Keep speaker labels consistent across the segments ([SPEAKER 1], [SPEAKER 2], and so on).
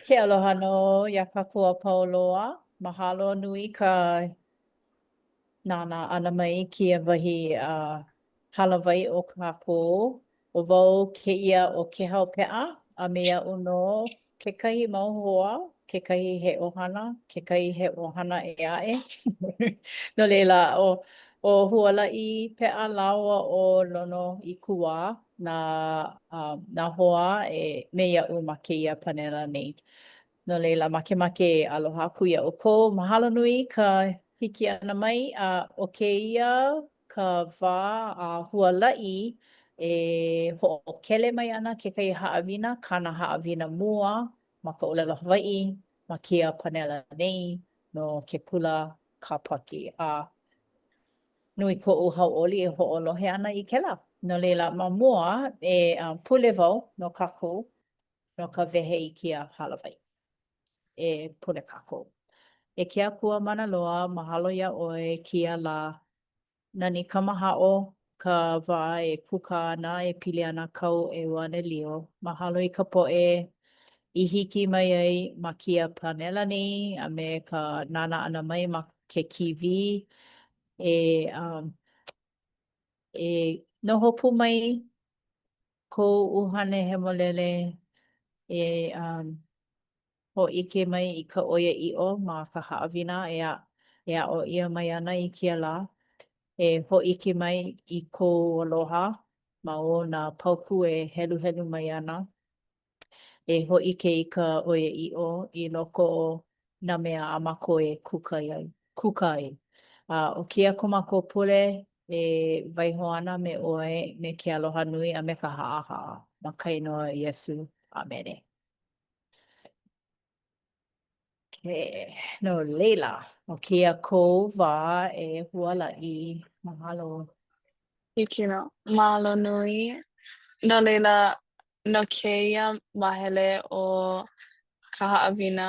[SPEAKER 1] Ke aloha no ia kākua pauloa. Mahalo nui ka nana ana mai kia wahi halawai o kākou. O wau ke ia o ke hau pea a mea uno kekahi mau hoa, kekahi he ohana, kekahi he ohana e ae. No leila o huala'i pea lawa o lono i kuā na hoa e me ia'u ma kēia panela nei. No leila makemake aloha aku ia o ko mahalo nui ka hiki ana mai o kēia ka wā a huala'i e ho'okele mai ana kekahi ha'awina, kana ha'awina mua ma ka ʻōlelo Hawaiʻi ma kēia panela nei no ke kula kāpaki. Nui koʻu hauʻoli e hoʻolohe ana i kēlā. No leila ma mua e pule wau no kākou no ka wehe i kia halawai. E pule kākou. E ke akua mana loa, mahalo ia ʻoe kia la nani ka mahaʻo, ka wā e kuka ana, e pili ana kau e ʻuanelio. Mahalo i ka poʻe, i hiki mai ai ma kia panela nei, a me ka nana ana mai ma ke kiwi, e, e noho pu mai kou ʻuhane hemolele, e hoʻike mai i ka ʻoiaʻiʻo ma ka haʻawina e aʻo ʻia mai ana i kia lā. E hoʻike mai i kou aloha ma o nā pauku e heluhelu mai ana. E hoʻike i ka ʻoiaʻiʻo i loko o nā mea a mākou e kuka ai. O kia ko mākou pule e waiho ana me ʻoe me ke aloha nui a me ka haʻahaʻa. Ma ka inoa Iesu. Amene. No leila, o kia kou wā e hualaʻi. Mahalo.
[SPEAKER 2] Hiki no. Mahalo nui. No leila, no kēia mahele o ka haʻawina.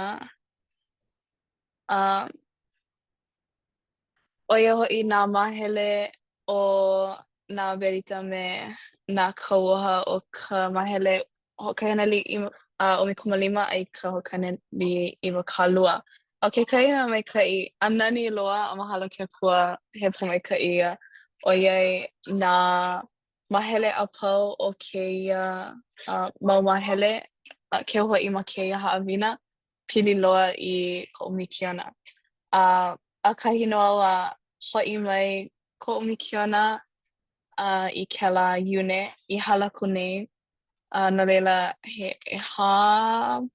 [SPEAKER 2] ʻOia hoʻi nā mahele o nā Berita me nā Kauoha o ka mahele hoʻokahenali ʻumikumalima ai ka hoʻokahenali ʻiwakalua. O kekahi mea maikaʻi, a nani loa a mahalo ke akua he pōmaikaʻi ia ʻoiai nā mahele a pau o kēia mau mahele ke hoʻi ma kēia haʻawina pili loa i koʻu mikiona. Kahi noa hoʻi mai koʻu mikiona i kēlā iune i halaku nei no leila he ʻehā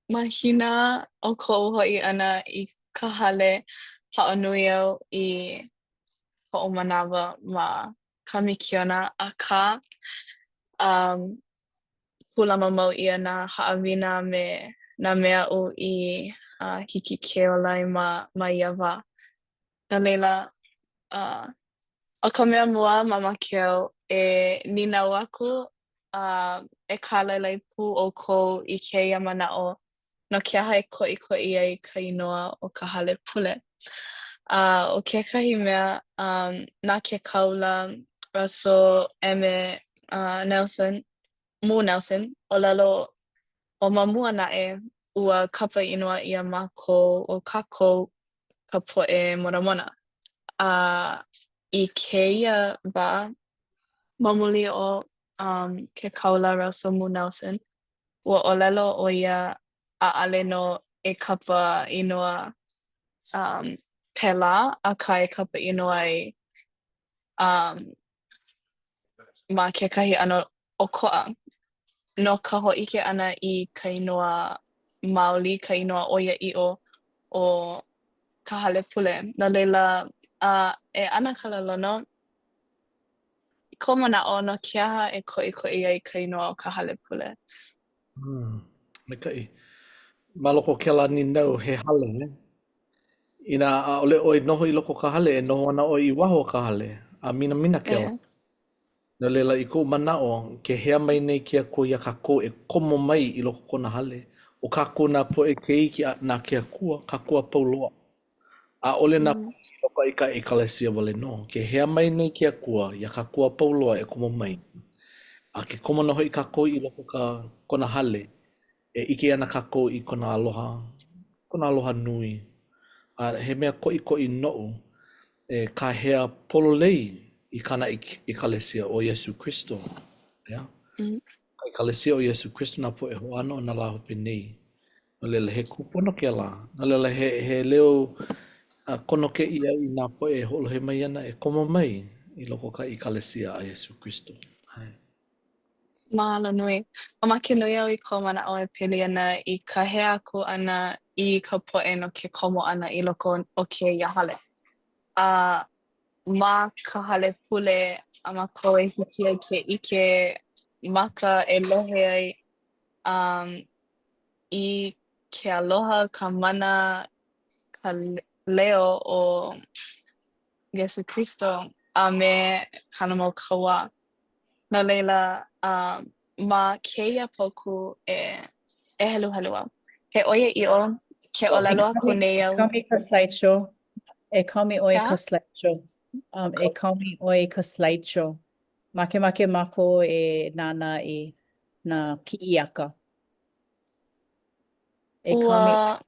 [SPEAKER 2] mahina o koʻu hoʻi ʻana i ka hale haʻanui au i koʻu manawa ma ka mikiona akā kulama mau ʻia nā haʻawina me nā mea aʻu i hiki ke olai ma ia wā. No leila o ka mea mua mamakeo e ninau aku e kālailai pū ʻoukou i kēia manaʻo no ke aha e koʻikoʻi ai ka inoa o ka hale pule. O kekahi mea nā ke kaula Russell Emmett Nelson Mu Nelson ʻōlelo o ma mua naʻe ua kapa inoa ʻia mākou o kākou ka poʻe monamona. I kēia wā ma muli o ke kaula Russell Mu Nelson ua ʻōlelo ʻo ia ʻaʻale no e kapa inoa pēlā akā e kapa inoa ai ma kekahi ʻano ʻokoʻa. No ka hōʻike ʻana i ka inoa maoli, ka inoa ʻoiaʻiʻo o ka hale pule. No leila e ʻana ka lalono ko manaʻo no ke aha e koʻikoʻi ai ka inoa o ka hale pule.
[SPEAKER 3] Maikaʻi. Ma loko kēlā ninau he hale, inā ʻaʻole ʻoe noho i loko ka hale e noho ana ʻoe i waho o ka hale, a minamina kēlā. No leila i koʻu manaʻo, ke hea mai nei ke akua ia kākou e komo mai i loko kona hale. O kākou nā poʻe ke iki nā ke akua, kākua pauloa. ʻAʻole nā poʻe i loko i ka ekalesia wale no. Ke hea mai nei ke akua, ia kākua pauloa e komo mai. A ke komo noho i kākou i loko kona hale, e ike ana kako I kona aloha nui. A he mea ko'i no'u e ka hea pololei I kana I kalesia o Yesu Kristo. Yeah? I kalesia o Yesu Kristo na po e hoano o na lahope nei. No lela he kupono ke la. No lela he leo kono ke ia I nā po e holo he mai ana e koma mai I loko ka I kalesia a Yesu Kristo. Hai.
[SPEAKER 2] Mahalo nui. O make nui au I ko mana o e pili ana I ka hea aku ana I ka poe no ke komo ana I loko o ke ia hale. Ma ka hale pule a ma ko e hiki ai ke ike maka e lohe ai I ke aloha ka mana ka leo o Yesu Kristo a me kana mau kaua. No leila ma keia poku e helu au. He oia I ke
[SPEAKER 1] Oh,
[SPEAKER 2] olaloa ku nei au.
[SPEAKER 1] Kami ka slideshow. E kami oi ka
[SPEAKER 2] Ka?
[SPEAKER 1] slideshow. E kami oi ka slideshow. Make mako e nana I na ki'iaka. E kami
[SPEAKER 2] Ua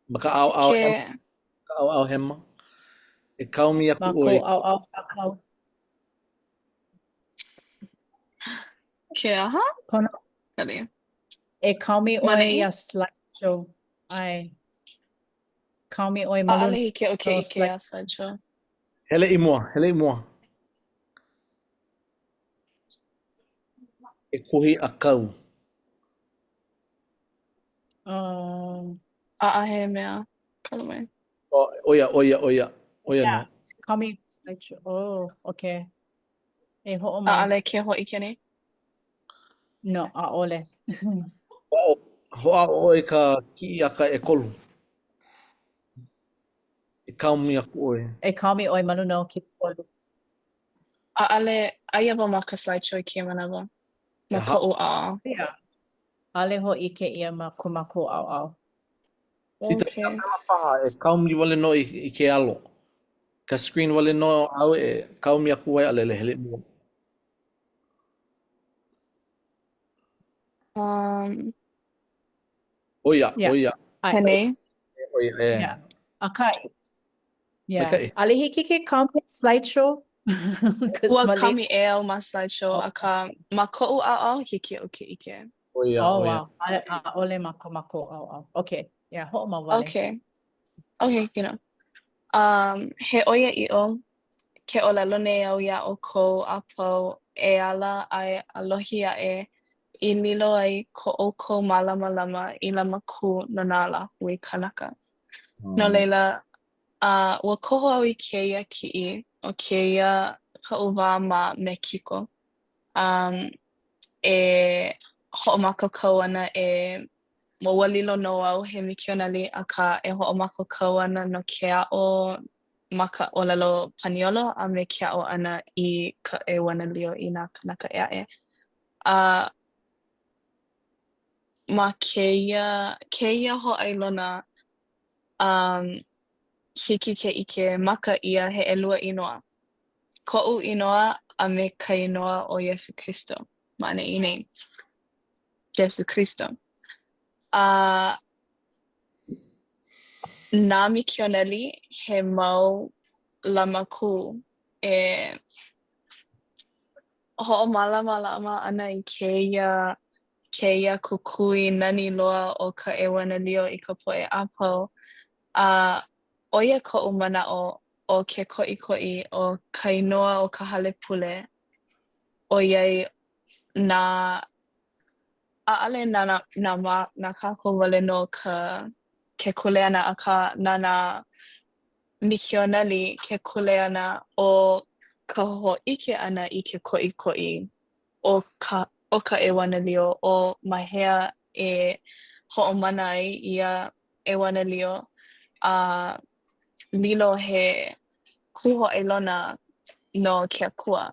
[SPEAKER 3] Maka au
[SPEAKER 2] ke
[SPEAKER 3] hema. Ka au hema. E kaumi aku
[SPEAKER 1] mako
[SPEAKER 3] oi.
[SPEAKER 1] au whakau.
[SPEAKER 2] ke aha?
[SPEAKER 1] Kono,
[SPEAKER 2] Kali.
[SPEAKER 1] e kami oi
[SPEAKER 2] Manai?
[SPEAKER 1] a slideshow. Ai. Kami oi
[SPEAKER 2] A
[SPEAKER 1] maluna
[SPEAKER 2] ale hike o ke
[SPEAKER 1] no
[SPEAKER 2] ike
[SPEAKER 1] slide.
[SPEAKER 2] a slideshow.
[SPEAKER 3] Hele I mua. E kuhi a kau.
[SPEAKER 2] A he mea. Kala mai.
[SPEAKER 3] Oia
[SPEAKER 1] Yeah,
[SPEAKER 3] no.
[SPEAKER 1] it's kami slideshow. Oh, okay. E ho'o
[SPEAKER 2] A
[SPEAKER 1] mai.
[SPEAKER 2] ale ke ho ike nei?
[SPEAKER 1] No, a ole.
[SPEAKER 3] Hoa o e ka ki aka e kolu. E kaumi aku oi.
[SPEAKER 1] E kami oi maluna o ki polu.
[SPEAKER 2] A ale aia wa ma ka slideshow I ke manawa. Ma
[SPEAKER 3] Ha,
[SPEAKER 2] ko o a.
[SPEAKER 1] Yeah. Ale ho ike ia ma kumako au.
[SPEAKER 3] tita ia
[SPEAKER 2] Okay.
[SPEAKER 3] pela paha e kaumi wale no I ke alo. Ka screen wale no au e kaumi aku ai alele hele mua.
[SPEAKER 1] Yeah.
[SPEAKER 3] Oia.
[SPEAKER 1] Ai.
[SPEAKER 2] Hene?
[SPEAKER 3] Oia e.
[SPEAKER 1] Yeah. Akai.
[SPEAKER 3] Mai
[SPEAKER 1] Yeah.
[SPEAKER 3] kai.
[SPEAKER 1] Ale hiki ke kami slideshow. Cause
[SPEAKER 2] Ua
[SPEAKER 1] Malay.
[SPEAKER 2] kami e au ma slideshow
[SPEAKER 1] Oh,
[SPEAKER 2] a ka ma ko o a hiki o ke ike.
[SPEAKER 1] oh
[SPEAKER 3] Oia.
[SPEAKER 1] wow. A ole mako au. Okay. Yeah, ho ma wale.
[SPEAKER 2] Okay. Okay, you know. He oia I ke o lalone au ia o ko a pau e ala ai alohi a I lilo ai ko o ko malama I lama ku nanala ui kanaka. No leila, ua koho au I keia ki'i o keia ka uwa ma Mexico. E ho'omakakau ana e maualilo no au he mikionali aka e ho'omakakau ana no ke a'o ma ka ʻōlelo paniolo a me ke a'o ana I ka ʻewanalio I nā kanaka e a'e. Ma kēia hoʻailona hiki ke ʻike maka ʻia he ʻelua inoa. Koʻu inoa a me ka inoa o Iesu Kristo. Ma'aneʻi nei, Iesu Kristo. Nā mikioneli he mau lamaku e ho'omalama ana I kēia kukui nani loa o ka ʻewanalio I ka poʻe a pau. ʻO ia koʻu manaʻo o ke koʻikoʻi o ka inoa o ka hale pule ʻoiai nā ʻaʻale nā kākou wale no ke kuleana akā nā mikioneli ke kuleana o ka hoʻike ʻana I ke koʻikoʻi o ka ʻewanalio o mahea e hoʻomana ai ia ʻewanalio lilo he kuhoʻailona no ke akua.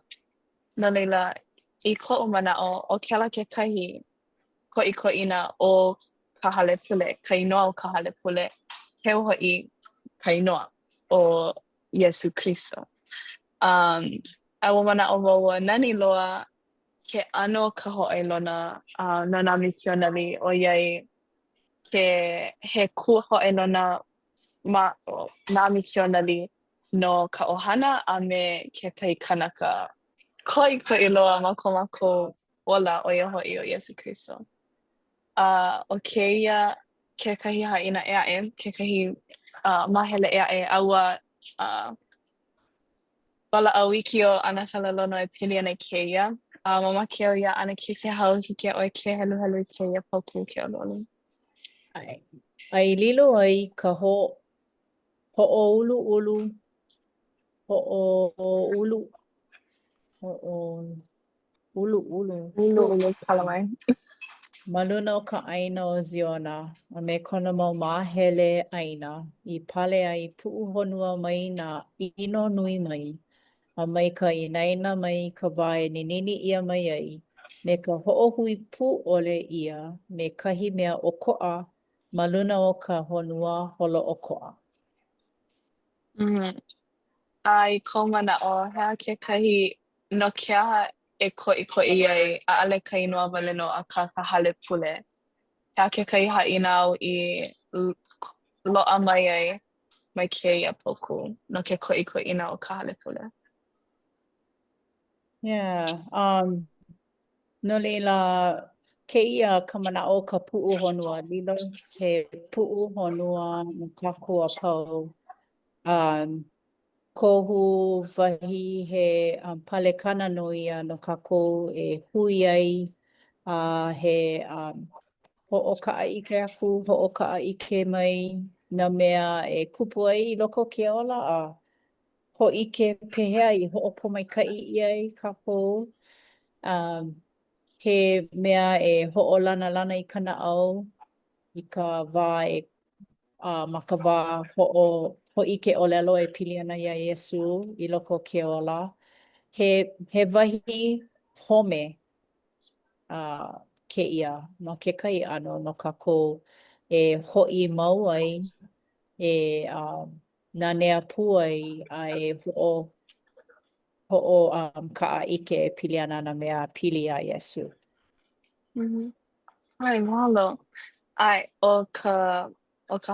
[SPEAKER 2] No leila I koʻu manaʻo o kēlā kekahi koʻikoʻina o ka hale pule, ka inoa o ka hale pule, keu hoʻi ka inoa o Iesu Kristo. A ua manaʻo wau ua nani loa ke ano ka ho'ailona no nā misionari ʻoiai he ku ho'ailona nā misionari no ka ʻohana a me kekahi kanaka koʻikoʻi loa ma ko mākou ola ʻoia hoʻi o Iesu Kristo. ʻO kēia kekahi haʻina ʻē aʻe, kekahi mahele ʻē aʻe aua walaʻau i kio ana kalalono e pili ana i kēia. Mamake au ia ana ke hau hiki ʻoe ke heluhelu i kēia pauku ke ʻoluʻolu.
[SPEAKER 1] Ai lilo ai ka ho'oulu'ulu ho'oulu'ulu
[SPEAKER 2] Ulu kalamai.
[SPEAKER 1] ma luna o ka ʻaina o Ziona a me kona mau māhele ʻaina i pale ai puʻu honua mai nā ʻino nui mai a mai ka inaina mai ka wae ninini ʻia mai ai me ka hoʻohui pū ʻole ʻia me kahi mea ʻokoʻa ma luna o ka honua holoʻokoʻa.
[SPEAKER 2] I ko manaʻo hea kekahi no ke aha e koʻikoʻi ai ʻaʻale ka inoa wale no akā ka hale pule. Hea kekahi haʻina au i loaʻa mai ai mai kēia pauku no ke koʻikoʻina o ka hale pule.
[SPEAKER 1] Yeah, no leila kēia ka manaʻo ka puʻu honua lilo he puʻu honua no kākua pau. Kohu wahi he palekana nui no kākou e hui ai he hoʻokaʻaʻike aku, hoʻokaʻaʻike mai nā mea e kupu ai I loko ke ola a hōʻike pehea I hoʻopōmaikaʻi ʻia ai kākou. He mea e hoʻolanalana I ka naʻau I ka wā ma ka wā hōʻike ʻōlelo e pili ana iā Iesu I loko ke ola. He wahi home kēia no kekahi ʻano no kākou e hoʻi mau ai e nanea pū ai a e kaʻaʻike e pili ana nā mea pili iā Iesu.
[SPEAKER 2] Ai, mahalo. Ai, o ka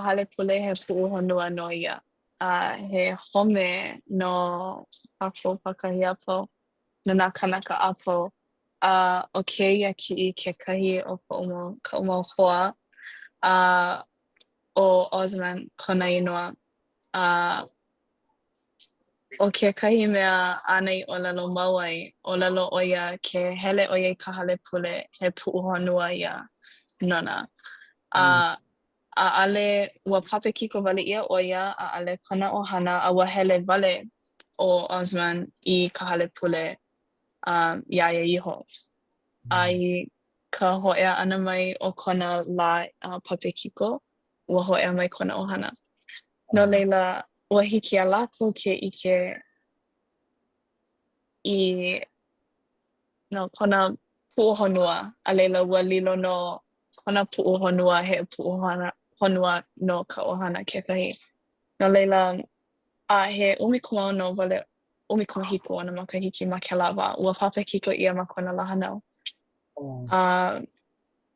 [SPEAKER 2] hale pule he puʻu honua no ia. He home no kākou pakahi apau, no nā kanaka apau. O kēia kiʻi kekahi o koʻu mau hoa o Osman kona inoa. O kekahi mea ʻana I ʻōlelo mau ai, ʻōlelo ʻo ia ke hele ʻo ia I ka hale pule he puʻu honua ia nona. ʻAʻale ua papekiko wale ʻia ʻo ia, ʻaʻale kona ʻohana a ua hele wale o Osman I ka hale pule iā ia iho. I ka hoʻea ʻana mai o kona lā papekiko, ua hoʻea mai kona ʻohana. No leila, ua hiki iā lākou ke ʻike I kona puʻu honua, a leila ua lilo no kona puʻu honua he puʻu honua no ka ʻohana kekahi. No leila, he ʻumikūmau no wale ʻumikūmāhiku ona makahiki ma ke lawa, ua papekiko ʻia ma kona lā hānau.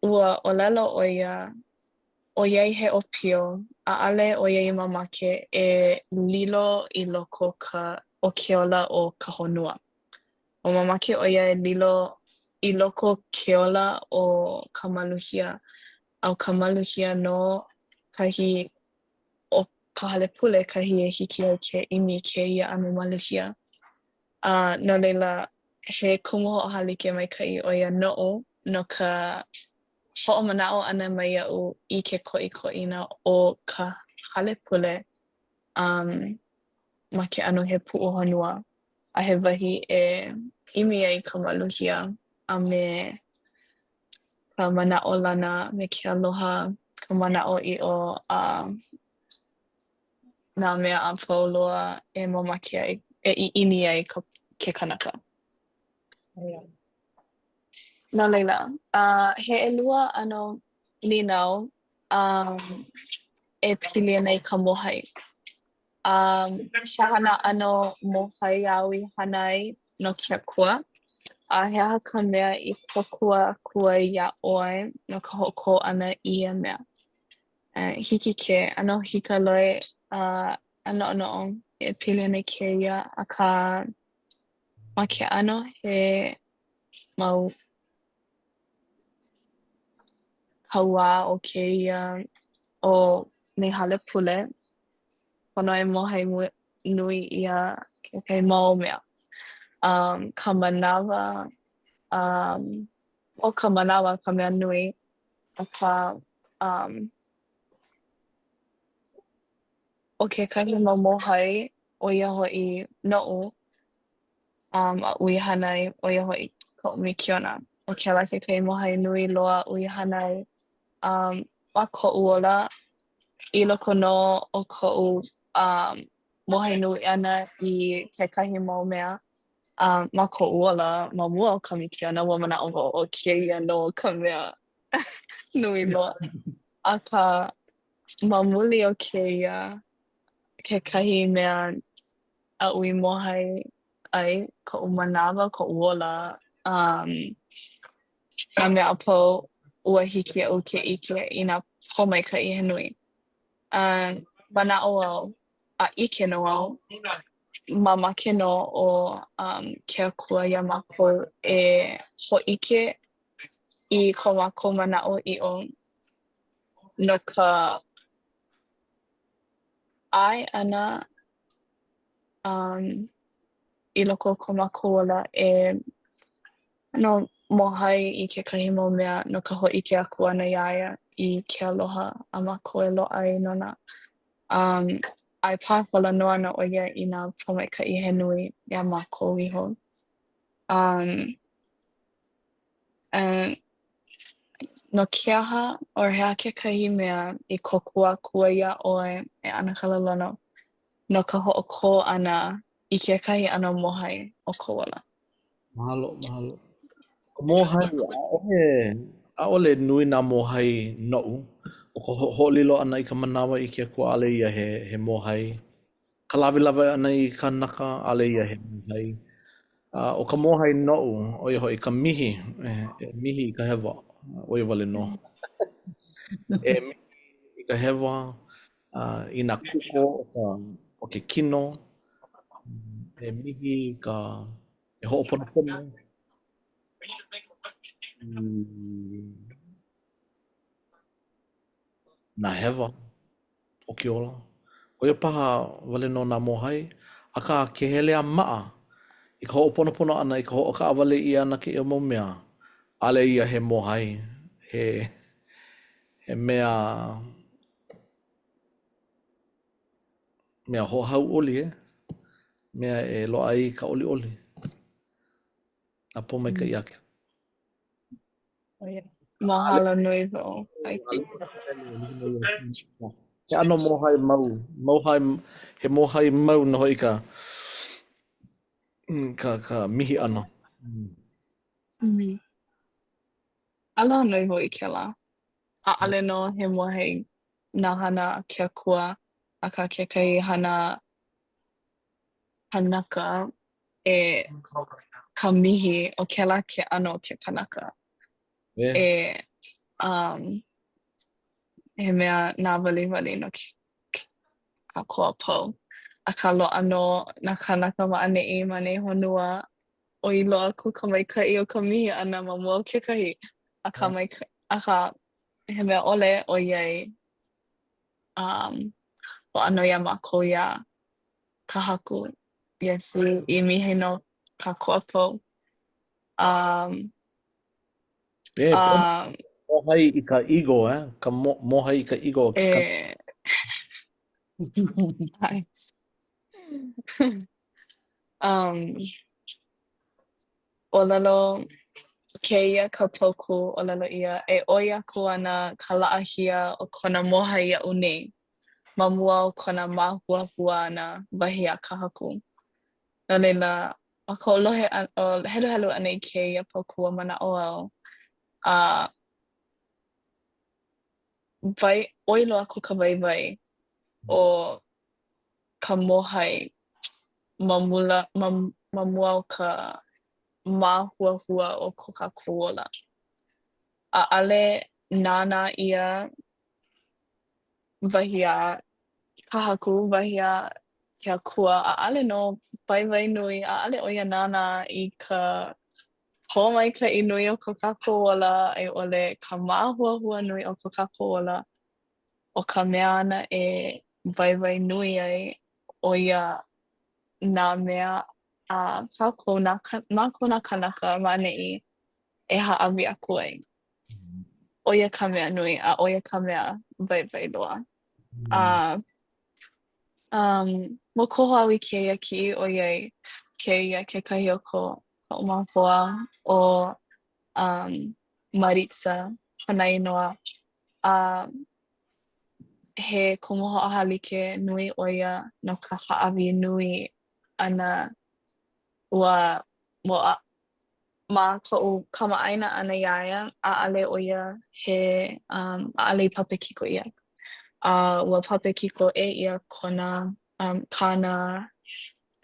[SPEAKER 2] Ua ʻōlelo ʻo ia, ʻoiai he ʻōpio, ʻaʻale ʻoiai mamake e lilo I loko o ke ola o ka honua. ʻO mamake ʻo ia e lilo I loko ke ola o ka maluhia, a ka maluhia no kahi o ka hale pule kahi e hiki ai ke ʻimi kēia ʻano maluhia. No leila, he kumu hoʻohana like maikaʻi ʻo ia noʻu no ka hoʻomanaʻo ʻana mai iaʻu I ke koʻikoʻina o ka hale pule ma ke ʻano he puʻu honua. A he wahi e ʻimi ai ka maluhia a me ka manaʻo lana me ke aloha, ka manaʻo iʻo nā mea apau loa e mamake ai, e ʻiʻini ai ke kanaka. No leila, he ʻelua ʻano ninau e pili ana I ka mohai. He hana ʻano mohai au I hana ai no ke Akua. hea ka mea I kokua kua ia ʻoe no ka hoʻoko ʻana I ia mea. Hiki ke ʻano hikaloi ʻanoʻanoʻo e pili ana kēia akā ma ke ʻano he mau kauā o kēia o nei hale pule pono e mohai nui ʻia kekahi mau mea. Ka manawa o ka manawa ka mea nui akā o kekahi mau mohai ʻo ia hoʻi noʻu a ui hanai ʻo ia hoʻi ka ʻumikiona o kēlā kekahi mohai nui loa ui hanai ma koʻu ola I loko no o koʻu mohai nui ʻana I kekahi mau mea ma koʻu ola ma mua o ka ʻumikiona ua manaʻo wau o kēia no ka mea nui loa akā ma muli o kēia kekahi mea aʻu I mohai ai koʻu manawa koʻu ola na mea apau ua hiki aʻu ke ʻike I nā pōmaikaʻi he nui. Manaʻo au a ʻike no au mamake no o ke Akua iā mākou e hōʻike I ko mākou manaʻo iʻo no ka ʻae ʻana I loko o ko mākou ola e mohai I kekahi mau mea no ka hōʻike aku ʻana iā ia I ke aloha a mākou e loaʻa ai nona ʻae pāhola noa ana ʻo ia I nā pōmaikaʻi he nui iā mākou iho. No ke aha ʻohea kekahi mea I kokua kua iā ʻoe e ʻana ka lalono no ka hoʻokō ʻana I kekahi ʻano mohai o kou ola.
[SPEAKER 3] Mahalo, mahalo. Ka mohai ʻaʻole nui nā mohai noʻu. O ka hoʻolilo ʻana I ka manawa I ke akua ʻale ia he mohai. Ka lawilawi ʻana I ka naka ʻale ia he mohai. O ka mohai noʻu ʻo ia hoʻi ka mihi, mihi I ka hewa, ʻo ia wale no. E mihi I ka hewa, I nā kuko o ke kino, e mihi e hoʻoponopono, nā hewa o ke ola. O ia paha wale no nā mohai, akā ke hele a maʻa I ka hoʻoponopono ʻana I ka hoʻokaʻawale ʻia ana keia mau mea, ʻale ia he mohai, he mea hoʻohauʻoli mea e loaʻa ai ka ʻoliʻoli. A pōmaikaʻi ake.
[SPEAKER 2] Mahalo nui wau.
[SPEAKER 3] He ʻano mohai mau, he mohai mau no hoʻi ka mihi ʻana.
[SPEAKER 2] Aloha nui hoʻi kēlā. ʻAʻale no he mohai nā hana ke Akua akā kekahi hana kanaka e ka mihi o kēlā ke ʻano ke kanaka. He mea nā waliwali no ka koa pau. Akā loaʻa no nā kanaka maʻaneʻi ma nei honua ʻo I loaʻa ku ka maikaʻi o ka mihi ʻana ma mua o kekahi. Akā he mea ʻole ʻoiai hoʻano iā mākou iā ka haku Iesu I mihe no ka koa pau.
[SPEAKER 3] Mohai I ka igo, ka mohai I ka igo.
[SPEAKER 2] ʻOlelo kēia ka pauku ʻolelo ʻia e ʻoi aku ana ka laʻahia o kona mohai iaʻu nei ma mua o kona māhuahua ana wahi a ka haku. No laila o ka lohe heluhelu ʻana I kēia pauku a manaʻo au ʻoi loa aku ka waiwai o ka mohai ma mua o ka mahuahua o ko kākou ola. ʻAʻale nānā ia wahi a ka haku, wahi a ke akua, ʻaʻale no waiwai nui, ʻaʻale ʻo ia nānā i ka hoʻomaikaʻi nui o ko kākou ola, a i ʻole ka māhuahua nui o ko kākou ola, o ka mea ana e waiwai nui ai ʻo ia nā mea a kākou mākou nā kanaka maʻaneʻi e haʻawi aku ai. ʻO ia ka mea nui a ʻo ia ka mea waiwai loa. Mo koho au I kēia kiʻi ʻoiai kēia kekahi o ko hoʻomāpoa o Berita Hawaiian inoa. He kumu hoʻohā like nui ʻo ia no ka haʻawi nui ʻana ua ma koʻu kamaʻaina ʻana iā ia ʻaʻale ʻo ia he ʻaʻale I papekiko ʻia. Ua papekiko ia kona kāna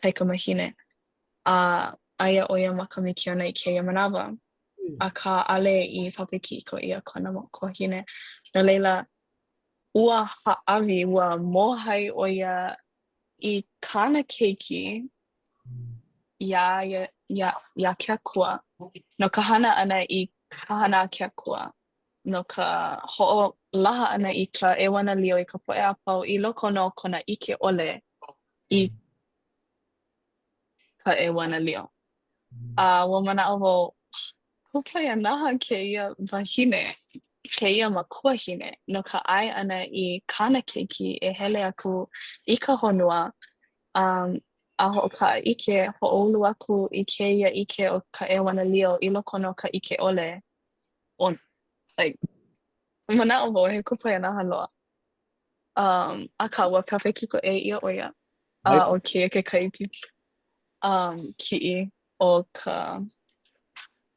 [SPEAKER 2] kaikamahine. Aia ʻo ia makamikiona I kēia manawa. Akā ʻaʻole I papekiko ʻia kona makahine. No leila, ua haʻawi, ua mōhai ʻo ia I kāna keiki iā ke akua. No ka hana ʻana I ka hana a ke akua. No ka hoʻolaha ʻana I ka ʻewana lio I ka poʻe a pau I loko no kona ʻike ʻole I ka ʻewana lio. Ua manaʻo wau, kupaia naha kēia wahine, kēia makuahine no ka ʻae ʻana I kāna keiki e hele aku I ka honua a hoʻokaʻaʻike hoʻoulu aku I kēia ʻike o ka ʻewana lio I loko no ka ʻike ʻole. Manaʻo wau he kupaia naha loa. Akā ua papekiko ia ʻo ia o kēia kekahi kiʻi o ka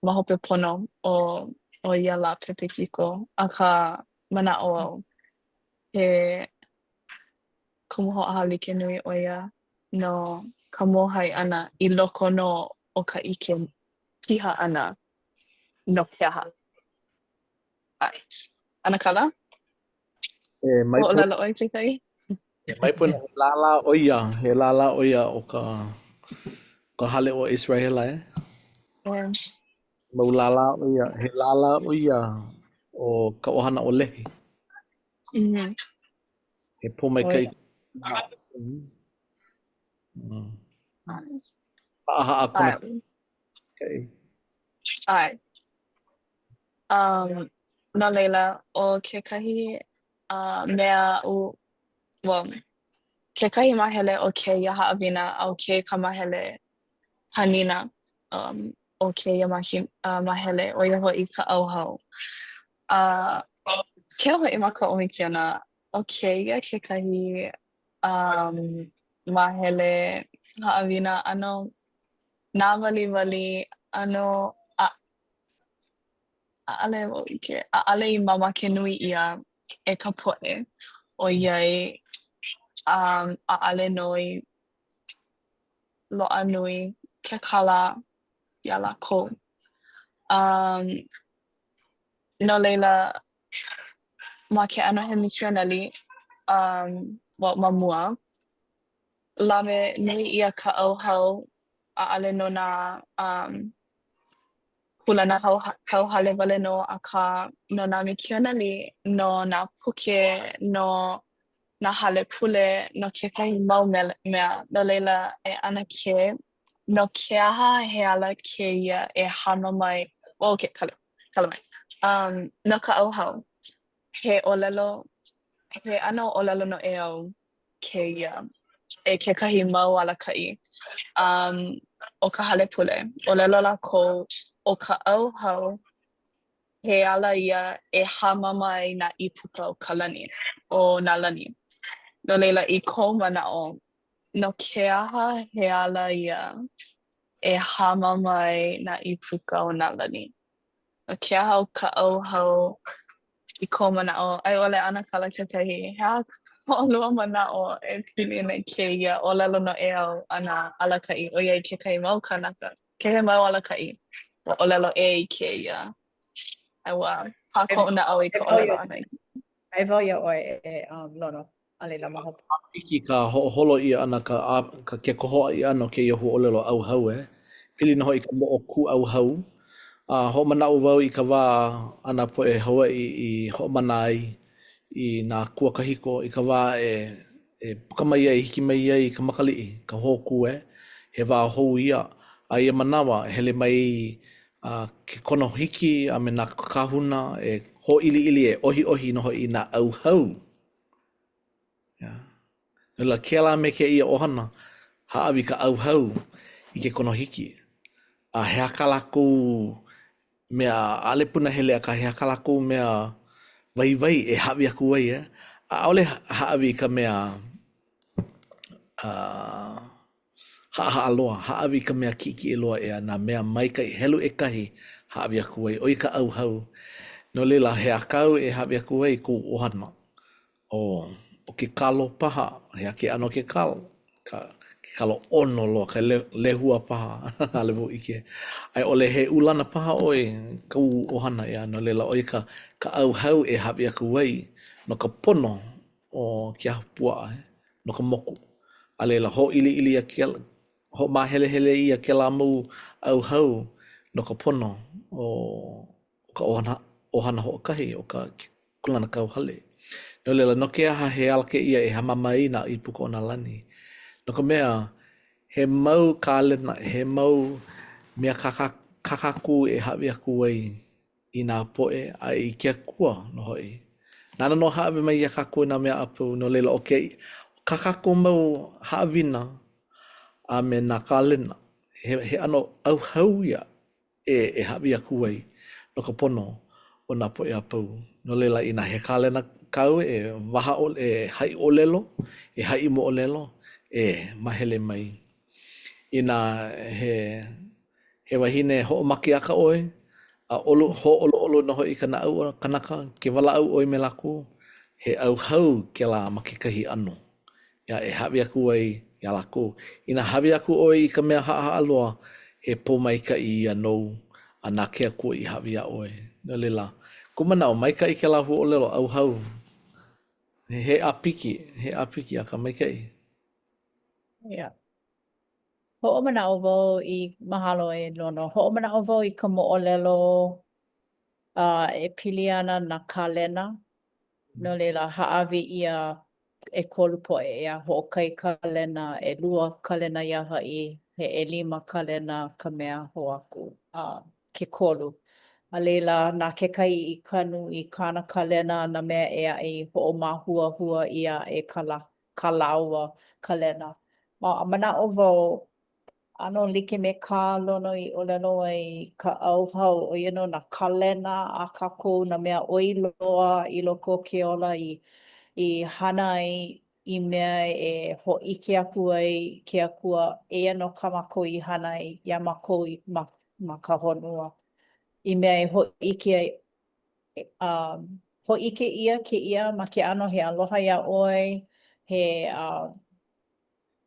[SPEAKER 2] mahope pono o ia lā pepekiko. Akā manaʻo au he kumu hoʻohā like nui ʻo ia no ka mōhai ʻana I loko no o ka ʻike piha ʻana no ke aha. Anakala? Hoʻolelo ʻoe kekahi?
[SPEAKER 3] Mai pono he lālā ʻo ia o ka hale o Israel e. Mau lālā ʻo ia, he lālā ʻo ia o ka ʻohana o lehi. He pōmaikai. Paʻaha kona kai.
[SPEAKER 2] Ai. No leila, o kekahi mea kekahi mahele o kēia haʻawina a o kēia ka mahele hanina o kēia mahele ʻo ia hoʻi ka ʻauhau. Ke hoʻi ma ka ʻomikiona o kēia kekahi mahele haʻawina ʻano nā waliwali ʻano ʻaʻale I mamake nui ʻia e ka poʻe ʻoiai ʻaʻale no I loaʻa nui ke kala iā lākou. No leila ma ke ʻano hemikiona ma mua lawe nui ʻia ka ʻauhau ʻaʻale no nā kulana kauhale wale no akā no nā mikiona no nā puke no nā hale pule no kekahi mau mea no leila e ʻana ke no ke aha he ala kēia e hama mai kala mai no ka ʻauhau he ʻōlelo he ʻano ʻōlelo no au kēia e kekahi mau alakaʻi o ka hale pule ʻōlelo lākou o ka ʻauhau he ala ia e hama mai nā ipuka o ka lani o nā lani. No leila I kou manaʻo no ke aha he ala ia e hama mai nā ipuka o nā lani. No ke aha o ka ʻauhau I kou manaʻo a I ʻole anakala kekahi he aha hoʻolua manaʻo e pili ana I kēia ʻōlelo no au ana alakaʻi ʻoiai kekahi mau kanaka Ke he mau ala kai. Wa olelo e ke ia. Ai wa pako na au I ka olelo ana.
[SPEAKER 1] Ai vau ia oi lono. Ale la maho.
[SPEAKER 3] Iki ka holo ia ana ka ke koho ia ano ke ia huolelo au hau Pili na hoi ka mo o ku au hau. Ho mana u wau I ka wā ana po Hawaii I ho mana ai I nā kua kahiko I ka wā puka mai ai, hiki mai ai ka makali'i, ka hōku he wā hou ia. A ia manawa, hele mai ke kono hiki a me nā kahuna ho ili ili ohi ohi noho I nā au hau. Nila ke la me ke ia ohana, haawi ka au hau I ke kono hiki. A he aka lakou mea ale puna hele aka he aka lakou mea vai vai hawi aku wai A ole haawi ka mea haa aloha, haawi ka mea kiki loa nā mea maika helu kahi haawi aku wai, oi ka au hau. No leila he akau haawi aku wai ko ohana. O ke kalo paha, he ake ano ke kalo. Ke kalo ono loa, ka lehua paha, alewo ike. Ai ole he ulana paha oi, ka ohana no leila oi ka au hau haawi aku wai, no ka pono o ke ahupua no ka moku. A leila ho ili ili ho mahele hele ia ke la mau au hau no ka pono o ka ohana ho kahi o ka kulana kau hale. No leila no ke aha he ala ke ia hamamai na I puko o na lani. No ka mea he mau kālena, he mau mea kakaku hawi aku wai I nā poe a I kia kua no hoi. Nana no hawe mai ia kaku nā mea apu no leila okay. Kakako mau haawina a me nā kālena. He ano au hau ia hawi aku wai no ka pono o nā poe apau. No leila ina he kālena kau waha o hai olelo, hai mo olelo, mahele mai. Ina he wahine ho'omaki aka oi, a olo noho I kana au o kanaka, ke wala au oi me laku, he au hau ke la makikahi ano. Ia hawi aku ai ia lako. Ina hawi aku oi I ka mea haa aloa he pō maika I anou a nā ke aku I hawi a oi. No leila, kumanao maika I ke la hu o lelo au hau. He apiki a ka maika I.
[SPEAKER 1] Yeah. Ho'omana'o wau I mahalo lono. Ho'omana'o wau I ka mo'olelo pili ana na kālena. No leila haawi ia kolu po'e ho'okai kālena, lua kālena ia ha'i, he 5 kālena ka mea hoaku ke kolu. A leila nā kekai I kanu I kāna kālena na mea ai ho'omāhuahua ia ka laua kālena. Mana'o wau ano like me ka lono I olelo ai ka au hau o nā kālena a kākou na mea oi loa I loko ke ola I hana ai I mea ho'ike aku ai ke akua no ka mako I hana ai ia mako ma ka honua. I mea ho'ike ai ho'ike ia ke ia ma ke ano he aloha ia oi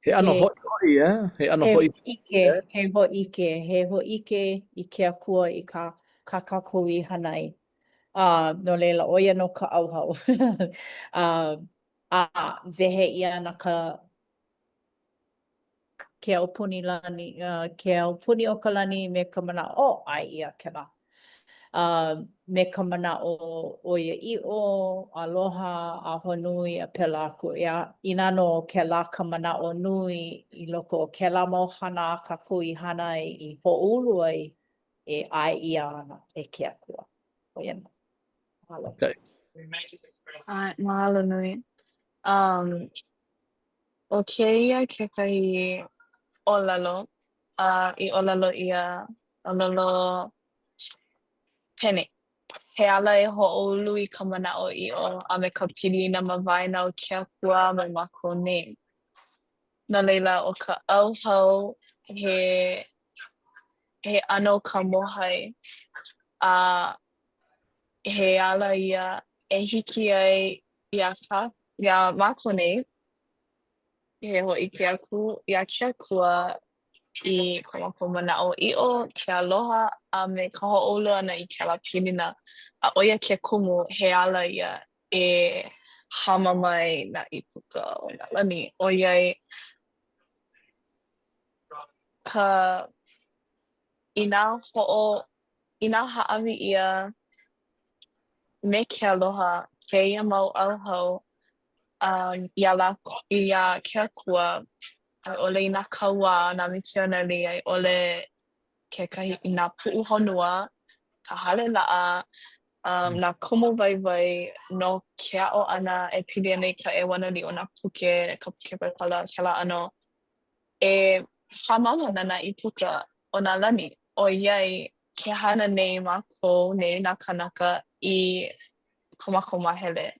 [SPEAKER 3] He ano hoi hoi He ano hoi.
[SPEAKER 1] he ho'ike I ke akua I ka kākou I hana ai. No leila, oia no ka auhau. Wehe ia na ke au puni lani, ke au puni o ka lani me ka mana ai ia ke la. Me ka mana o ia i'o, aloha, a honui, a pela aku. Ina no ke la ka mana o nui I loko o ke la mau hana ka kui hana I ho'ulu ai ai ia ana ke akua. Oia no. Mahalo.
[SPEAKER 3] Okay.
[SPEAKER 2] Mahalo nui. O keia kekahi olelo, I olelo ia, olelo pene. He ala ho'oulu I ka mana'o i'o a me ka pili na mawaena o ke akua me mako nei. No leila o ka au hau he ano ka mohai a he ala ia hiki ai ia mako nei. He ho'i ke aku, ia ke akua I ka mākou mana'o i'o, ke aloha, a me ka ho'oulu ana I kēlā pilina. A ʻo ia ke kumu he ala ia e hama mai nā ipuka o nā lani. ʻOiai ka inā ha'awi ʻia me ke aloha kēia mau ʻauhau iā ke akua a ʻole I nā kauā nā mikianali a ʻole kekahi I nā puʻu honua, ka hale laʻa, nā komo waiwai no ke aʻo ʻana e pili ana I ka ʻewanali o nā puke, ka puke paipala kēlā ʻano e whamama na nā ipuka o nā lani. ʻOiai ke hana nei mākou nei nā kanaka I ka mākou mahele.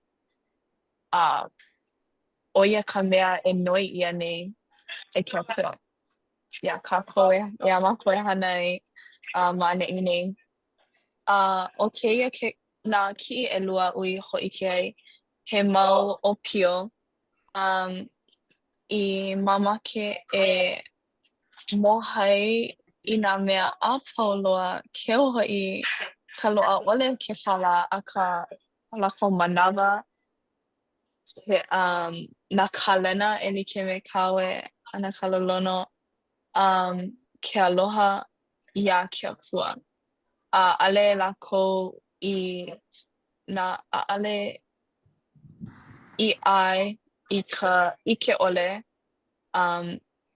[SPEAKER 2] ʻO ia ka mea e noi ʻia nei e ke apua. Ia kākou ia mākou e hana ai ma aneʻi nei. ʻO kēia nā kiʻi ʻelua ui hoʻike ai he mau ʻōpio I mamake e mōhai I nā mea a pau loa keu hoʻi ka loaʻa ʻole ke whala akā lākou manawa he nā kālena e like me kāu ana ka lolono ke aloha iā ke akua. ʻAʻale lākou I nā ʻaʻale I ʻae I ka ʻike ʻole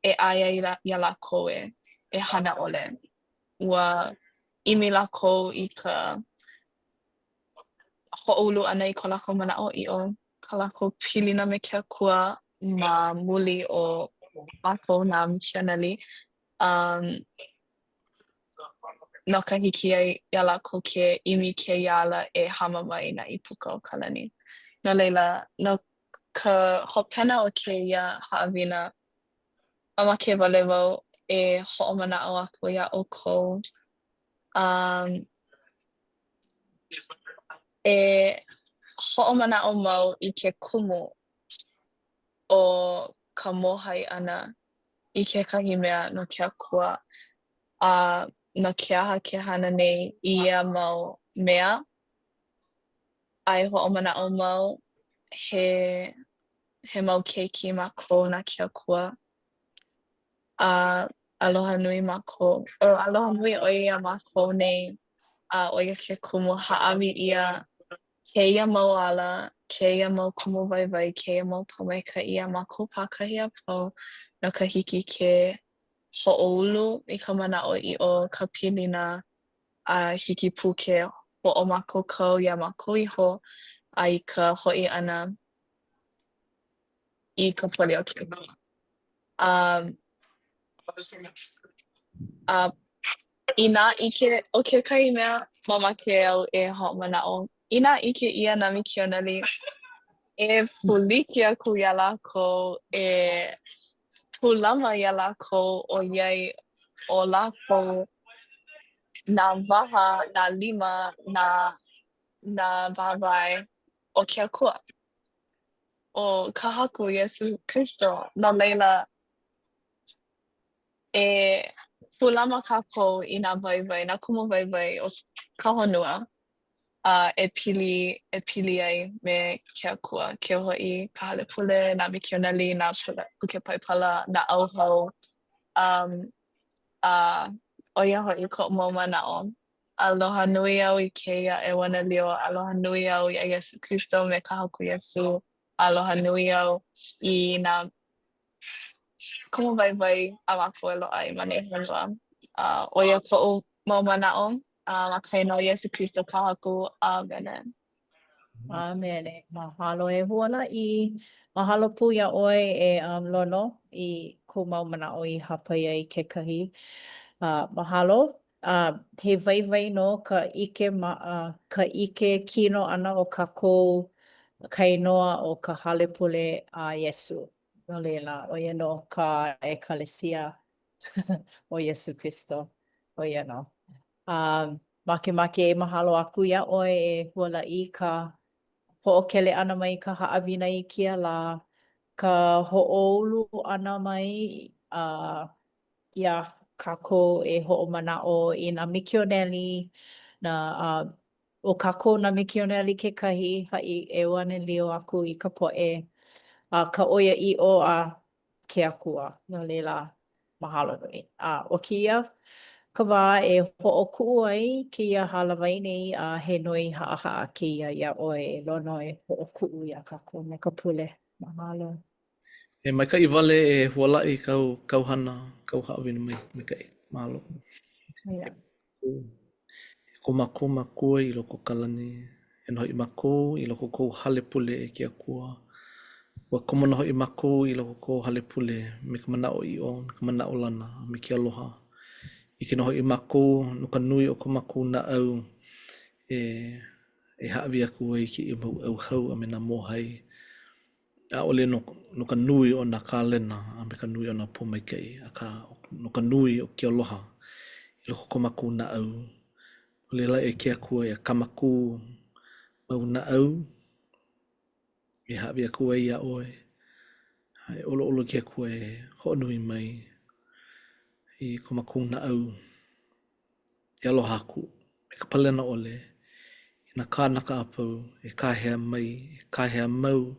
[SPEAKER 2] e ʻaia iā lākou e hana ʻole. Ua ʻimi lākou I ka hoʻoulu ʻana I ko lākou manaʻo iʻo, ka lākou pilina me ke akua ma muli o mākou nā mikianali. No ka hiki ai iā lākou ke ʻimi kēia ala e hama mai nā ipuka o ka lani. No leila, no ka hopena o kēia haʻawina, mamake wale wau e hoʻomanaʻo aku iā ʻoukou e hoʻomanaʻo mau I ke kumu o ka mōhai ʻana I kekahi mea no ke akua no ke aha ke hana nei I ia mau mea a e hoʻomanaʻo mau he mau keiki mākou na ke akua aloha nui mākou aloha nui ʻo ia mākou nei ʻo ia ke kumu haʻawi ʻia kēia mau ala, kēia mau kumu waiwai, kēia mau pāmaikaʻi a mākou pākahi a pau no ka hiki ke hoʻoulu I ka manaʻo iʻo ka pilina a hiki pu ke hoʻomākaukau iā mākou iho a I ka hoʻi ʻana I ka pule o ke mua. Inā ʻike o kekahi mea mamake au e hoʻomanaʻo inā ʻike ʻia nā mikianali e puliki aku iā lākou e pūlama iā lākou ʻoiai ʻo lākou nā waha, nā lima, nā wāwae o ke akua o ka haku Iesu Kristo no leila e pūlama kākou I nā waiwai, nā kumu waiwai o ka honua e pili ai me ke akua ke hoʻi ka hale pule, nā mikianali, nā puke paipala, nā ʻauhau ʻo ia hoʻi koʻu mau manaʻo. Aloha nui au I kēia ʻewana lio, aloha nui au iā Iesu Kristo me ka haku Iesu, aloha nui au I nā kumu waiwai a mākou e loaʻa I mani honua. ʻO ia koʻu mau manaʻo ma ka ina o Iesu Kristo ka haku, Amene.
[SPEAKER 1] Amene. Mahalo e huanaʻi. Mahalo pū iā ʻoe e lono I kou mau manaʻo I hapa ia I kekahi. Mahalo. He waiwai no ka ʻike kino ʻana o kākou kainoa o ka hale pule a Iesu. No leila, ʻo ia no ka ekalesia o Iesu Kristo. ʻO ia no. Makemake e mahalo aku iā ʻoe e hualaʻi ka hoʻokele ʻana mai ka haʻawina I kia lā, ka hoʻoulu ʻana mai, ia kako e ho'omana'o i nā mikioneli na o kako nā mikioneli kekahi ha'i e wane lio aku i ka po'e ka oia i'o a ke akua no leila mahalo nui. O kia ka wā e ho'oku'u ai kia halawai nei he nui ha'a kia ia oi lono e ho'oku'u ia kako me ka pule. Mahalo.
[SPEAKER 3] E mai kai wale e huala'i kau hana, kau ha'awina mai kai. Mahalo.
[SPEAKER 1] Yeah.
[SPEAKER 3] E ko makua i loko kalani. E noho i mako i loko kou hale pule e ki akua. Ua komo noho i mako i loko kou hale pule me ka mana'o i'o, me ka mana'o lana, me ki aloha. I ke noho i mako, no ka nui o ko mako na au e haawi aku ai ki i mau au hau a me na mohai. A ole no ka nui o na kālena, a me ka nui o na pomaikai, no ka nui o ki aloha. I loko ko mako na au. O lela e ke akua e kamaku au na au. E haawi aku ai a oe. Ai olo ke akua e ho'onui mai. I ko mako na au. E aloha aku. E ka palena ole. I na kānaka apau. E kāhea mai. E kāhea mau.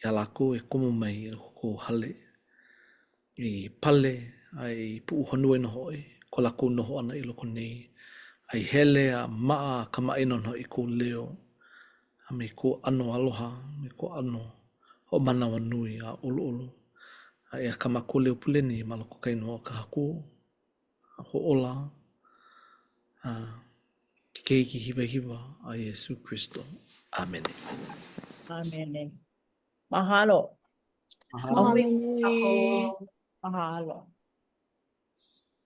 [SPEAKER 3] I alako e komo mai. I loko ko hale. I pale. Ai puu honua no hoi. Ko lako noho ana i loko nei. Ai hele a maa ka maino no i ko leo. A me ko ano aloha. Me ko ano. Ho manawa nui a olo. Ai a ka mako leo pule ni ma loko kainoa ka haku. Ho ola. Ki keiki hiwa a Yesu Kristo. Amen.
[SPEAKER 1] Amen. Mahalo.
[SPEAKER 3] Mahalo.
[SPEAKER 2] Mahalo.
[SPEAKER 1] Mahalo.